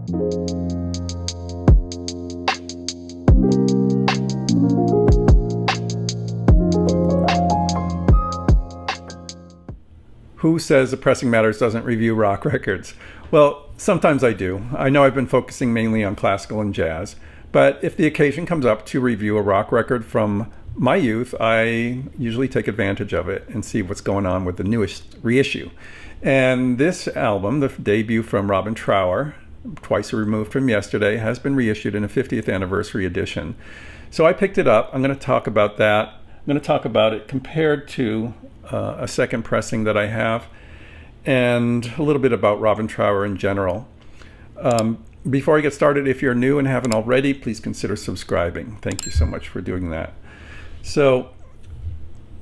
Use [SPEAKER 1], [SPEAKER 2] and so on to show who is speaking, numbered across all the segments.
[SPEAKER 1] Who says that Pressing Matters doesn't review rock records? Well, sometimes I do. I know I've been focusing mainly on classical and jazz, but if the occasion comes up to review a rock record from my youth, I usually take advantage of it and see what's going on with the newest reissue. And this album, the debut from Robin Trower, twice removed from yesterday, has been reissued in a 50th anniversary edition. So I picked it up. I'm going to talk about that. I'm going to talk about it compared to a second pressing that I have, and a little bit about Robin Trower in general. Before I get started, if you're new and haven't already, please consider subscribing. Thank you so much for doing that. So,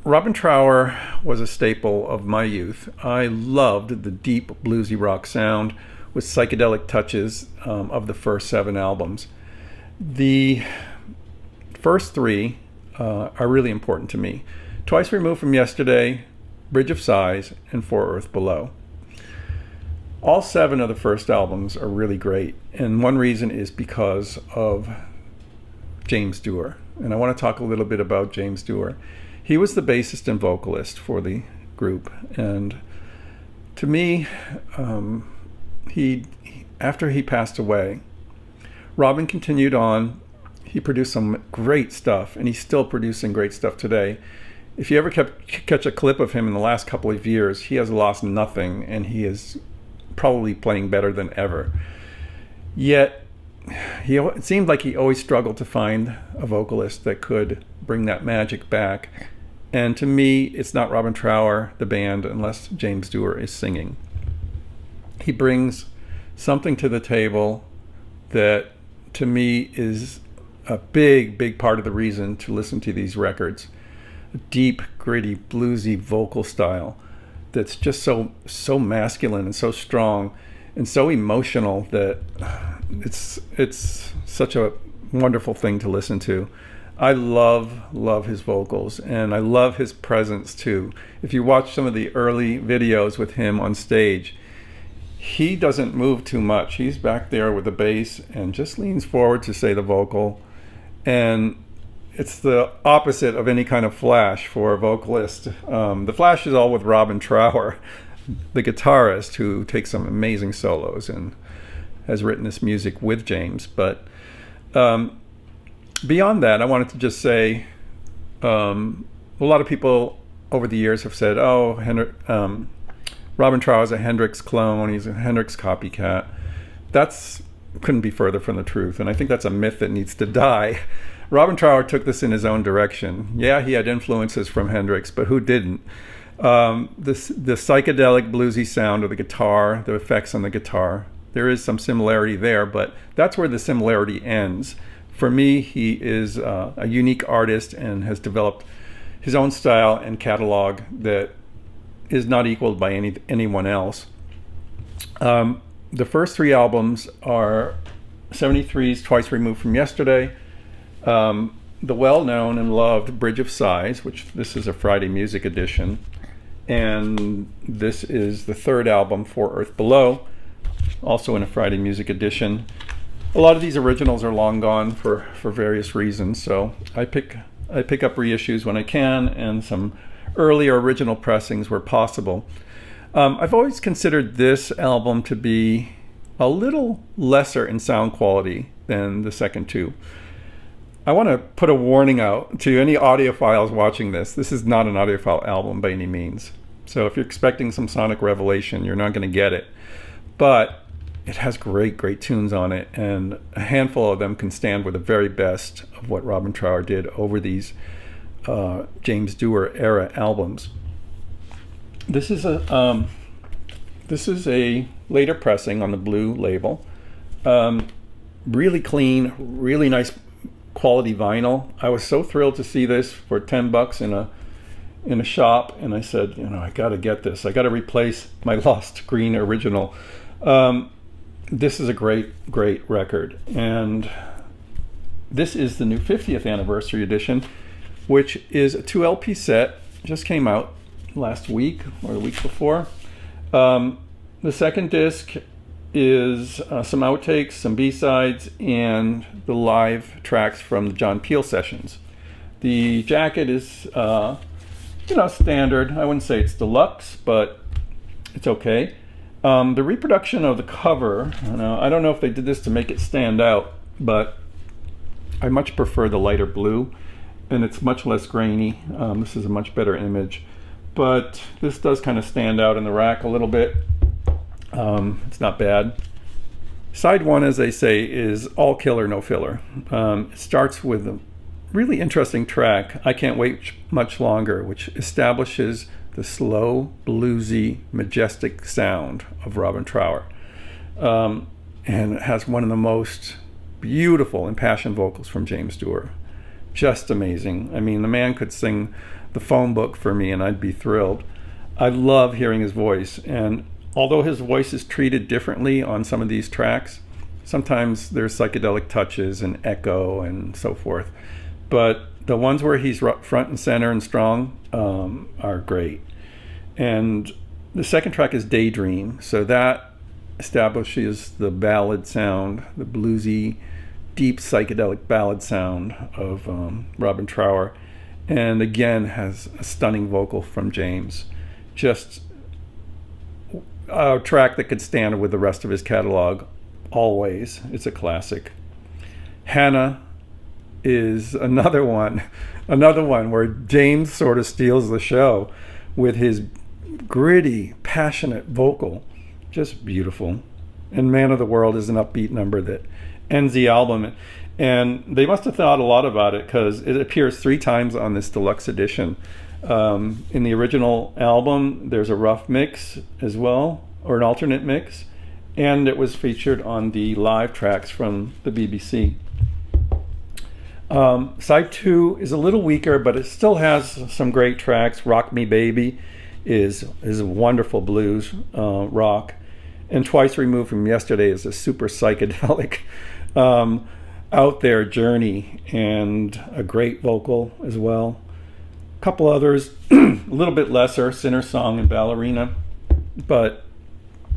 [SPEAKER 1] Robin Trower was a staple of my youth. I loved the deep bluesy rock sound with psychedelic touches of the first 7 albums. The first 3 are really important to me. Twice Removed from Yesterday, Bridge of Sighs, and For Earth Below. All 7 of the first albums are really great, and one reason is because of James Dewar. And I want to talk a little bit about James Dewar. He was the bassist and vocalist for the group, and to me, after he passed away, Robin continued on. He produced some great stuff, and he's still producing great stuff today. If you ever catch a clip of him in the last couple of years, he has lost nothing, and he is probably playing better than ever. Yet, it seemed like he always struggled to find a vocalist that could bring that magic back. And to me, it's not Robin Trower, the band, unless James Dewar is singing. He brings something to the table that, to me, is a big, big part of the reason to listen to these records. A deep, gritty, bluesy vocal style that's just so masculine and so strong and so emotional that it's such a wonderful thing to listen to. I love his vocals, and I love his presence too. If you watch some of the early videos with him on stage, he doesn't move too much. He's back there with the bass and just leans forward to say the vocal, and it's the opposite of any kind of flash for a vocalist. The flash is all with Robin Trower, the guitarist, who takes some amazing solos and has written this music with James. But beyond that, I wanted to just say, a lot of people over the years have said, oh, Robin Trower is a Hendrix clone, he's a Hendrix copycat. Couldn't be further from the truth, and I think that's a myth that needs to die. Robin Trower took this in his own direction. Yeah, he had influences from Hendrix, but who didn't? The psychedelic bluesy sound of the guitar, the effects on the guitar, there is some similarity there, but that's where the similarity ends. For me, he is a unique artist and has developed his own style and catalog that is not equaled by anyone else. The first 3 albums are 73's Twice Removed from Yesterday, the well-known and loved Bridge of Sighs, which this is a Friday Music edition, and this is the 3rd album, For Earth Below, also in a Friday Music edition. A lot of these originals are long gone for various reasons, so I pick up reissues when I can, and some earlier original pressings where possible. I've always considered this album to be a little lesser in sound quality than the second 2. I want to put a warning out to any audiophiles watching this. This is not an audiophile album by any means. So if you're expecting some sonic revelation, you're not going to get it. But it has great, great tunes on it, and a handful of them can stand with the very best of what Robin Trower did over these James Dewar era albums. This is a later pressing on the blue label. Really clean, really nice quality vinyl. I was so thrilled to see this for $10 in a shop, and I said, I got to get this. I got to replace my lost green original. This is a great, great record, and this is the new 50th anniversary edition, which is a 2 LP set. Just came out last week or the week before. The second disc is some outtakes, some B-sides, and the live tracks from the John Peel sessions. The jacket is, standard. I wouldn't say it's deluxe, but it's okay. The reproduction of the cover, I don't know if they did this to make it stand out, but I much prefer the lighter blue, and it's much less grainy. This is a much better image, but this does kind of stand out in the rack a little bit. It's not bad. Side one, as they say, is all killer, no filler. It starts with a really interesting track, I Can't Wait Much Longer, which establishes the slow, bluesy, majestic sound of Robin Trower. And it has one of the most beautiful, impassioned vocals from James Dewar. Just amazing. I mean, the man could sing the phone book for me and I'd be thrilled. I love hearing his voice, and although his voice is treated differently on some of these tracks, sometimes there's psychedelic touches and echo and so forth, but the ones where he's front and center and strong are great. And the second track is Daydream, so that establishes the ballad sound, the bluesy, deep psychedelic ballad sound of Robin Trower, and again has a stunning vocal from James. Just a track that could stand with the rest of his catalog always. It's a classic. Hannah is another one where James sort of steals the show with his gritty, passionate vocal. Just beautiful. And Man of the World is an upbeat number that ends the album, and they must have thought a lot about it because it appears 3 times on this deluxe edition. In the original album, there's a rough mix as well, or an alternate mix, and it was featured on the live tracks from the BBC. Side 2 is a little weaker, but it still has some great tracks. Rock Me Baby is a wonderful blues rock, and Twice Removed from Yesterday is a super psychedelic out there journey, and a great vocal as well. A couple others, a little bit lesser, Sinner Song and Ballerina, but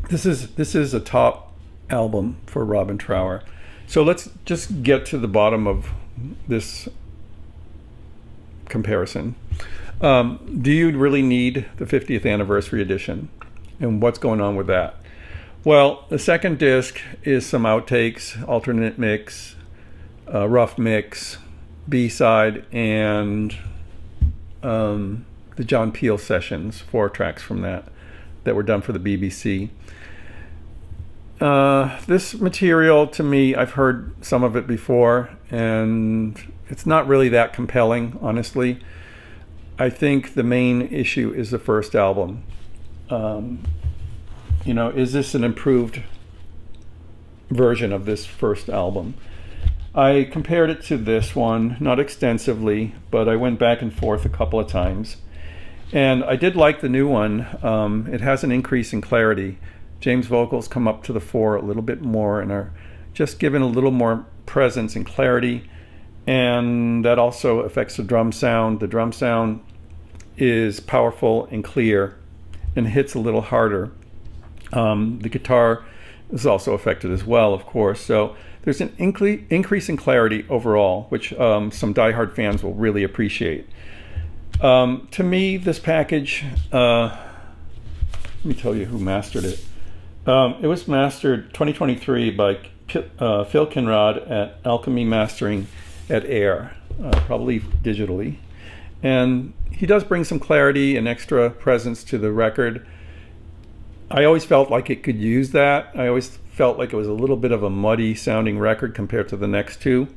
[SPEAKER 1] this is a top album for Robin Trower. So let's just get to the bottom of this comparison. Do you really need the 50th anniversary edition? And what's going on with that? Well, the second disc is some outtakes, alternate mix, rough mix, B-side, and the John Peel sessions, 4 tracks from that were done for the BBC. This material, to me, I've heard some of it before, and it's not really that compelling, honestly. I think the main issue is the first album. Is this an improved version of this first album? I compared it to this one, not extensively, but I went back and forth a couple of times. And I did like the new one. It has an increase in clarity. James' vocals come up to the fore a little bit more and are just given a little more presence and clarity. And that also affects the drum sound. The drum sound is powerful and clear and hits a little harder. The guitar is also affected as well, of course. So there's an increase in clarity overall, which some diehard fans will really appreciate. To me, this package, let me tell you who mastered it. It was mastered 2023 by Phil Kinrod at Alchemy Mastering at Air, probably digitally. And he does bring some clarity and extra presence to the record. I always felt like it could use that. I always felt like it was a little bit of a muddy sounding record compared to the next two.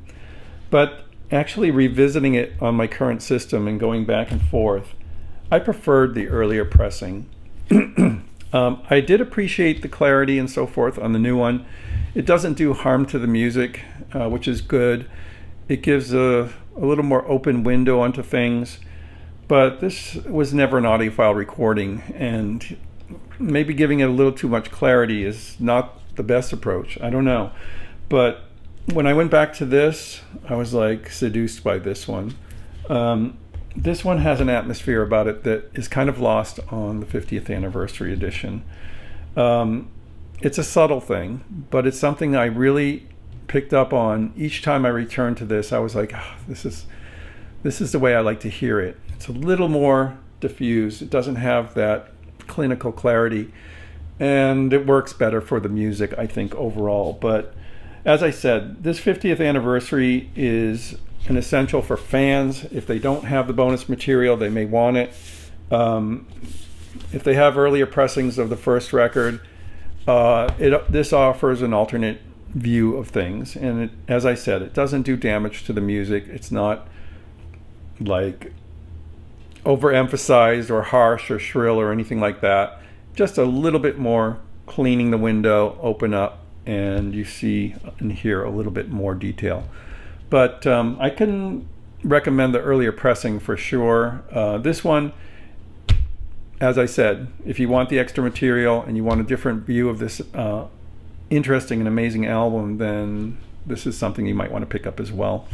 [SPEAKER 1] But actually revisiting it on my current system and going back and forth, I preferred the earlier pressing. I did appreciate the clarity and so forth on the new one. It doesn't do harm to the music, which is good. It gives a little more open window onto things. But this was never an audiophile recording, and maybe giving it a little too much clarity is not the best approach. I don't know. But when I went back to this, I was like seduced by this one. This one has an atmosphere about it that is kind of lost on the 50th anniversary edition. it's a subtle thing, but it's something I really picked up on. Each time I returned to this, I was like, oh, this is the way I like to hear it. It's a little more diffused. It doesn't have that clinical clarity, and it works better for the music, I think, overall. But as I said, this 50th anniversary is an essential for fans. If they don't have the bonus material, they may want it. If they have earlier pressings of the first record, this offers an alternate view of things. And as I said, it doesn't do damage to the music. It's not like overemphasized or harsh or shrill or anything like that. Just a little bit more cleaning the window, open up, and you see and hear a little bit more detail. But I can recommend the earlier pressing for sure. This one, as I said, if you want the extra material and you want a different view of this interesting and amazing album, then this is something you might want to pick up as well.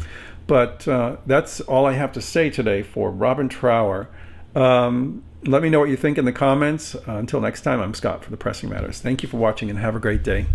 [SPEAKER 1] But that's all I have to say today for Robin Trower. Let me know what you think in the comments. Until next time, I'm Scott for the Pressing Matters. Thank you for watching and have a great day.